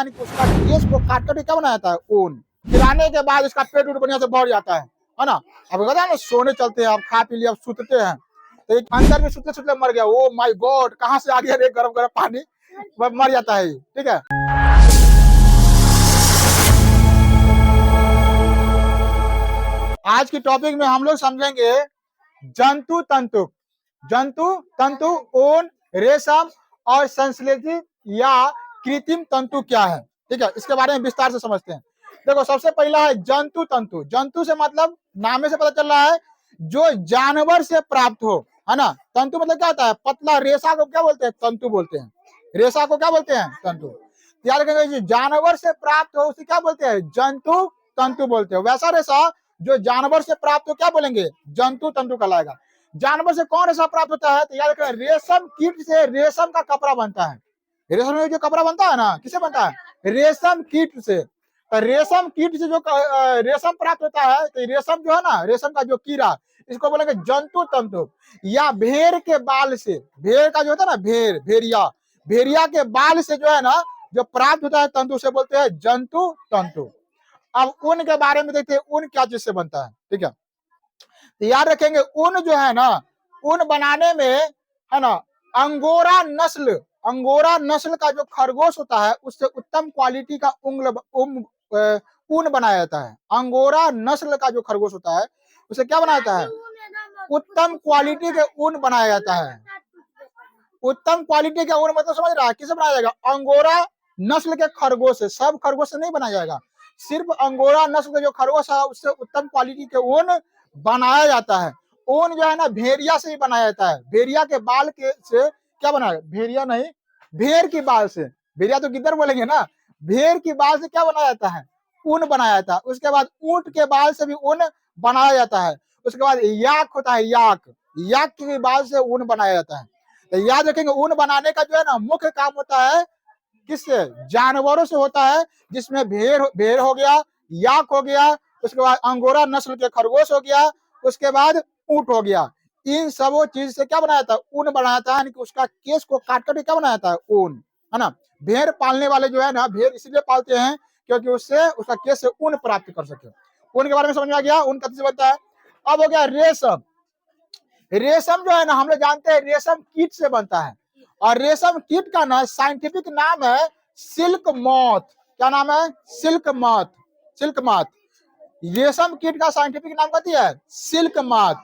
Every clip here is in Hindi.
यानी कि उसका केस को काट कर क्या बनाया जाता है? ऊन। खिलाने के बाद इसका पेट उट बढ़िया से भर जाता है ना। अब कहता है ना सोने चलते हैं, अब खा पी लिया, अब सुतते हैं, तो एक अंदर में सुतते सुतते मर गया। ओ माय गॉड, कहाँ से आ गया रे गरम गरम पानी, मर जाता है। ठीक है, आज की टॉपिक में हम लोग समझेंगे जंतु तंतु। जंतु तंतु, ऊन, रेशम और संश्लेषित या कृत्रिम तंतु क्या है। ठीक है, इसके बारे में विस्तार से समझते हैं। देखो, सबसे पहला है जंतु तंतु। जंतु से मतलब नाम से पता चल रहा है जो जानवर से प्राप्त हो, है ना। तंतु मतलब क्या होता है? पतला रेशा को क्या बोलते हैं? तंतु बोलते हैं। रेशा को क्या बोलते हैं? तंतु। याद रखेंगे, जो जानवर से प्राप्त हो उसे क्या बोलते हैं? जंतु तंतु बोलते हैं। वैसा रेशा जो जानवर से प्राप्त हो क्या बोलेंगे? जंतु तंतु कहलाएगा। जानवर से कौन रेशा प्राप्त होता है? तो याद रखें, रेशम कीट से रेशम का कपड़ा बनता है। रेशम में जो कपड़ा बनता है ना, किससे बनता है? रेशम कीट से। तो रेशम कीट से जो रेशम प्राप्त होता है, तो रेशम जो है ना, रेशम का जो कीड़ा, इसको बोलेंगे जंतु तंतु। या भेड़ के बाल से, भेड़ का जो होता है ना, भेड़िया, भेड़िया के बाल से जो है ना, जो प्राप्त होता है तंतु, से बोलते हैं जंतु तंतु। अब ऊन के बारे में देखते हैं, ऊन क्या चीज से बनता है। ठीक है, तो याद रखेंगे, ऊन जो है ना, ऊन बनाने में, है ना, अंगोरा नस्ल का जो खरगोश होता है, उससे उत्तम क्वालिटी का ऊन बनाया जाता है। अंगोरा नस्ल का जो खरगोश होता है, उसे क्या बनाया जाता है? उत्तम क्वालिटी के ऊन बनाया जाता है। उत्तम क्वालिटी का ऊन मतलब समझ रहा है, किसे बनाया जाएगा? अंगोरा नस्ल के खरगोश से। सब खरगोश से नहीं बनाया जाएगा, सिर्फ अंगोरा नस्ल के जो खरगोश है, उससे उत्तम क्वालिटी के ऊन बनाया जाता है। ऊन जो है ना, भेड़िया से ही बनाया जाता है। भेड़िया के बाल के से क्या बनाया? भेड़िया नहीं, भेड़ की बाल से। भेड़िया तो गिद्दर बोलेंगे ना। भेड़ की बाल से क्या बनाया जाता है? ऊन बनाया जाता है। उसके बाद ऊंट के बाल से भी ऊन बनाया जाता है। उसके बाद याक होता है, याक के बाल से ऊन बनाया जाता है। तो याद रखेंगे, ऊन बनाने का जो है ना मुख्य काम होता है किससे? जानवरों से होता है, जिसमें भेड़ हो गया, याक हो गया, उसके बाद अंगोरा नस्ल के खरगोश हो गया, उसके बाद ऊंट हो गया। इन सब चीज से क्या बनाया था? ऊन बनाया था। यानी कि उसका केस को काट कर क्या बनाया था? ऊन, है ना। भेड़ पालने वाले जो है ना, भेड़ इसलिए पालते हैं क्योंकि उससे उसका केस से ऊन प्राप्त कर सके। ऊन के बारे में समझ में आ गया, ऊन कैसे बनता है। अब हो गया रेशम। रेशम जो है ना, हम लोग जानते हैं रेशम कीट से बनता है। और रेशम कीट का ना साइंटिफिक नाम है सिल्क मॉथ। क्या नाम है? Silk moth. सिल्क मॉथ रेशम कीट का साइंटिफिक नाम कहती है सिल्क मॉथ।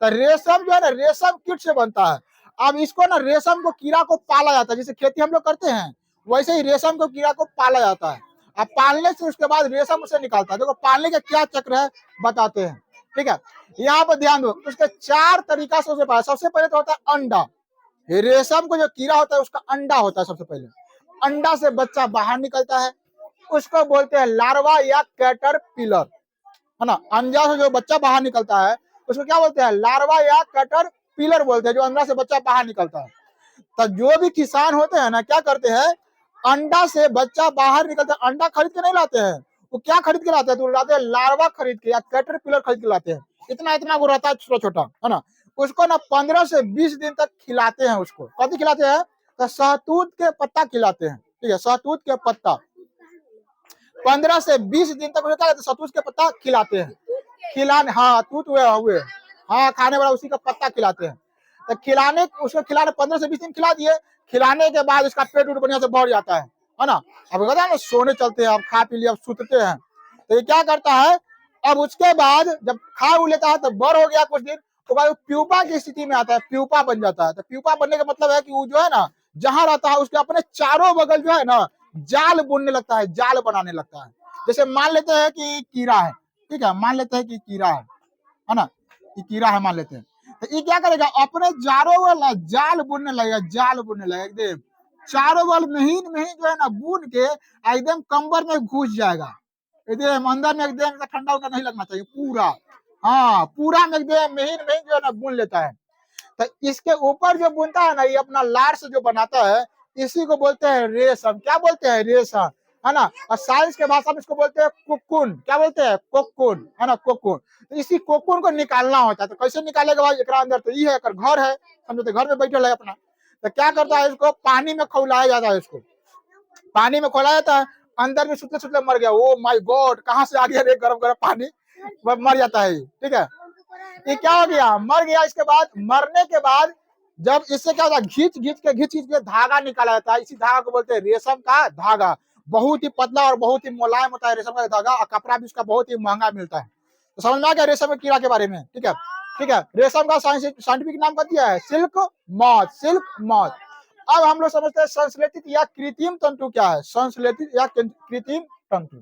तो रेशम जो है ना, रेशम कीट से बनता है। अब इसको ना, रेशम को कीड़ा को पाला जाता है, जैसे खेती हम लोग करते हैं, वैसे ही रेशम को कीड़ा को पाला जाता है। अब पालने से उसके बाद रेशम उसे निकालता है। देखो पालने का क्या चक्र है बताते हैं। ठीक है, यहाँ पर ध्यान दो, उसके 4 तरीका से उसे पाला। सबसे पहले तो होता है अंडा। रेशम को जो कीड़ा होता है, उसका अंडा होता है। सबसे पहले अंडा से बच्चा बाहर निकलता है, उसको बोलते हैं लार्वा या कैटरपिलर, है ना। अंडा से जो बच्चा बाहर निकलता है, उसको क्या बोलते हैं? लार्वा या कैटरपिलर बोलते हैं, जो अंडा से बच्चा बाहर निकलता है। तो जो भी किसान होते हैं ना, क्या करते हैं? अंडा से बच्चा बाहर निकलता है, अंडा खरीद के नहीं लाते हैं। वो क्या खरीद के लाते हैं? तो लाते हैं लार्वा खरीद के या कैटरपिलर खरीद के लाते हैं। इतना इतना वो रहता है, छोटा छोटा, है ना। उसको ना 15 से 20 दिन तक खिलाते हैं। उसको कभी खिलाते हैं? तो शहतूत के पत्ता खिलाते हैं। ठीक है, शहतूत के पत्ता 15 से 20 दिन तक क्या, शहतूत के पत्ता खिलाते हैं। खिलाने, हाँ, तूत हुए, हाँ, खाने वाला उसी का पत्ता खिलाते हैं। तो उसको खिलाने 15 से 20 दिन खिला दिए। खिलाने के बाद उसका पेट उट बढ़िया से भर जाता है ना। अब कहता है ना सोने चलते हैं, अब खा पी लिया, अब सुतते हैं, तो ये क्या करता है? अब उसके बाद जब खा उ लेता है, तो बड़ हो गया कुछ दिन, तो बाद प्यूपा की स्थिति में आता है, प्यूपा बन जाता है। तो प्यूपा बनने का मतलब है कि वो जो है ना, जहां रहता है उसके अपने चारों बगल जो है ना, जाल बुनने लगता है, जाल बनाने लगता है। जैसे मान लेते हैं कि कीड़ा है, ठीक है, मान लेते हैं कि कीड़ा है ना, ये कीड़ा है मान लेते हैं। तो ये क्या करेगा? अपने चारों वाला जाल बुनने लगेगा, जाल बुनने लगेगा एकदम चारों वाल महीन महीन जो है ना, बुन के एकदम कंबर में घुस जाएगा। एकदम अंदर में एकदम ठंडा उंडा नहीं लगना चाहिए, पूरा, हाँ, पूरा में एकदम महीन महीन जो है ना बुन लेता है। तो इसके ऊपर जो बुनता है ना, ये अपना लार से जो बनाता है, इसी को बोलते हैं रेशम। क्या बोलते हैं? रेशम, है ना। और साइंस के भाषा में इसको बोलते हैं कोकून। क्या बोलते हैं? कोकून, है ना, कोकून। तो इसी कोकून को निकालना होता है। तो कैसे निकालेगा भाई? एक अंदर तो ये है, घर है, समझो, तो घर में बैठे है अपना। तो क्या करता है? इसको पानी में खौलाया जाता है। इसको पानी में खौलाया जाता है, अंदर में सुतले सुतले मर गया। ओ माय गॉड, कहाँ से आ गया रे गरम गरम पानी, वह मर जाता है। ठीक है, ये क्या हो गया, मर गया। इसके बाद मरने के बाद जब इससे क्या होता है, घींच घींच के धागा निकाला जाता है। इसी धागा को बोलते हैं रेशम का धागा। बहुत ही पतला और बहुत ही मुलायम होता है रेशम का धागा, और कपड़ा भी उसका बहुत ही महंगा मिलता है। तो समझ में आ गया रेशम के कीड़ा के बारे में। ठीक है, ठीक है, रेशम का साइंटिफिक नाम क्या दिया है, सिल्क मॉथ, सिल्क मॉथ। अब हम लोग समझते हैं संश्लेषित या कृत्रिम तंतु क्या है। संश्लेषित या कृत्रिम तंतु,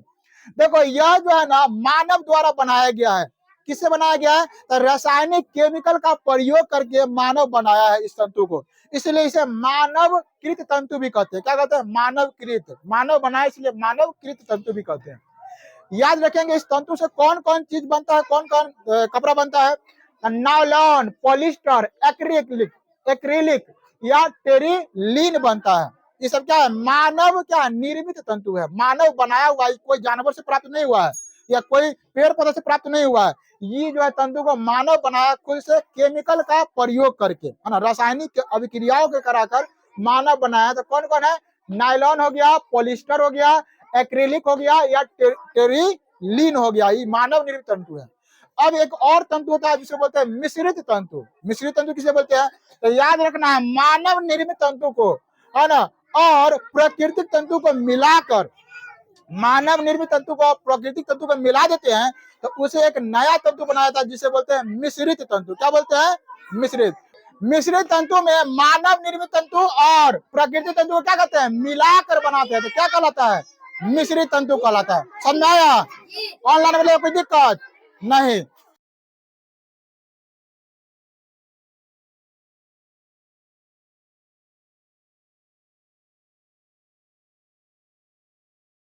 देखो यह जो है ना मानव द्वारा बनाया गया है। किससे बनाया गया है, तो रासायनिक केमिकल का प्रयोग करके मानव बनाया है इस तंतु को, इसलिए इसे मानव कृत तंतु भी कहते हैं। क्या कहते हैं, मानव कृत, मानव बनाया इसलिए मानव कृत तंतु भी कहते हैं। याद रखेंगे इस तंतु से कौन कौन चीज बनता है, कौन कौन कपड़ा बनता है, नायलॉन, पॉलिस्टर, एक्रिलिक या टेरिलीन बनता है। ये सब क्या है, मानव क्या निर्मित तंतु है, मानव बनाया हुआ है, कोई जानवर से प्राप्त नहीं हुआ है या कोई पेड़ पौधे से प्राप्त नहीं हुआ है। ये जो है तंतु को मानव बनाया खुद से केमिकल का प्रयोग करके, है ना, रासायनिक अभिक्रियाओं के कराकर मानव बनाया। तो कौन कौन है, नायलॉन हो गया, पॉलिस्टर हो गया, एक्रिलिक हो गया या टेरिलीन हो गया, ये मानव निर्मित तंतु है। अब एक और तंतु होता है जिसे बोलते हैं मिश्रित तंतु। मिश्रित तंतु किसे बोलते हैं, तो याद रखना है मानव निर्मित तंतु को, है ना, और प्राकृतिक तंतु को मिलाकर, मानव निर्मित तंतु को प्राकृतिक तंतु को मिला देते हैं तो उसे एक नया तंतु बनाया था जिसे बोलते हैं मिश्रित तंतु। क्या बोलते हैं, मिश्रित। मिश्रित तंतु में मानव निर्मित तंतु और प्राकृतिक तंतु को क्या कहते हैं, मिलाकर बनाते हैं, तो क्या कहलाता है, मिश्रित तंतु कहलाता है। समझाया, ऑनलाइन में कोई दिक्कत नहीं।